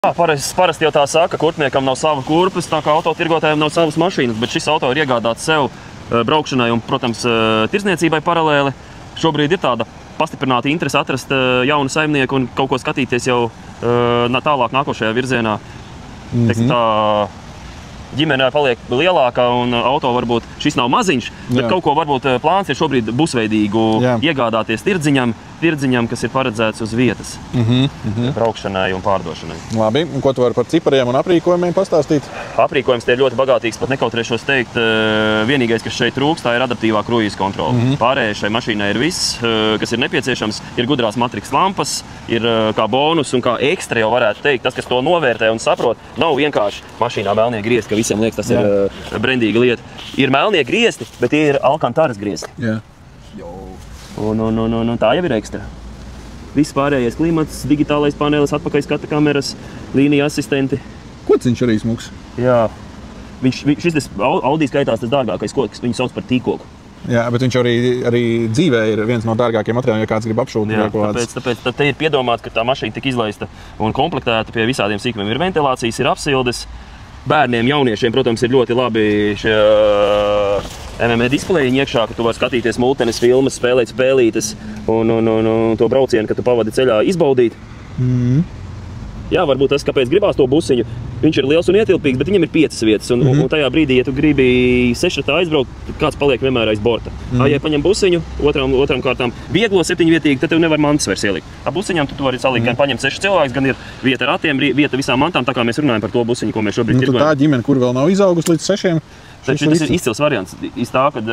Parasti jau tā saka, ka kurpniekam nav sava kurpes, tā kā autotirgotājiem nav savas mašīnas, bet šis auto ir iegādāts sev braukšanai un, protams, tirdzniecībai paralēli. Šobrīd ir tāda pastiprināta interese atrast jaunu saimnieku un kaut ko skatīties jau tālāk nākošajā virzienā. Teiksim, tā ģimenē paliek lielāka un auto varbūt šis nav maziņš, bet kaut ko varbūt plāns ir šobrīd busveidīgu iegādāties tirdziņam, kas ir paredzēts uz vietas braukšanai un pārdošanai. Labi, un ko tu vari par cipariem un aprīkojumiem pastāstīt? Aprīkojums tie ir ļoti bagātīgs, pat nekautrēšos teikt. Vienīgais, kas šeit trūkst, tā ir adaptīvā kruīza kontrole. Pārējais šai mašīnai ir viss, kas ir nepieciešams. Ir gudrās matriks lampas, ir kā bonus un kā ekstra jau varētu teikt. Tas, kas to novērtē un saprot, nav vienkārši mašīnā melnie griezti, ka visiem liekas, tas ir brendīga lieta. Ir melnie griezti, bet tie ir Alcantaras griezti. Un tā jau ir ekstra. Viss pārējais klimats, digitālais panelis, atpakaļ skata kameras, līnija asistenti. Kociņš arī smuks. Jā. Šis Audi skaitās tas dārgākais koks, viņu sauc par tīkoku. Jā, bet viņš arī dzīvē ir viens no dārgākiem materiāliem, ja kāds grib apšūt. Tāpēc te ir piedomāts, ka tā mašīna tika izlaista un komplektēta pie visādiem sīkumiem. Ir ventilācijas, ir apsildes. Bērniem, jauniešiem, protams, ir ļoti labi šie MME displeji iekšā, ka tu vari skatīties multenes filmas, spēlēt spēlītes un to braucienu, ka tu pavadi ceļā izbaudīt. Jā, varbūt tas, kāpēc gribās to busiņu. Viņš ir liels un ietilpīgs, bet viņam ir 5 vietas. Un tajā brīdī, ja tu gribi 6 aizbraukt, kāds paliek vienmēr aiz borta. Ja paņem busiņu, otram kārtām vieglo 7-vietīgu, tad tev nevar mantas vairs ielikt. Ar busiņām tu vari salikt, gan paņemt 6 cilvēkus, gan ir vieta ratiem, vieta visām mantām, tā kā mēs runājam par to busiņu, ko mēs šobrīd tirgojam. Tā ģimene, kur vēl nav izaugusi līdz 6. Taču tas ir izcils variants. Tā, kad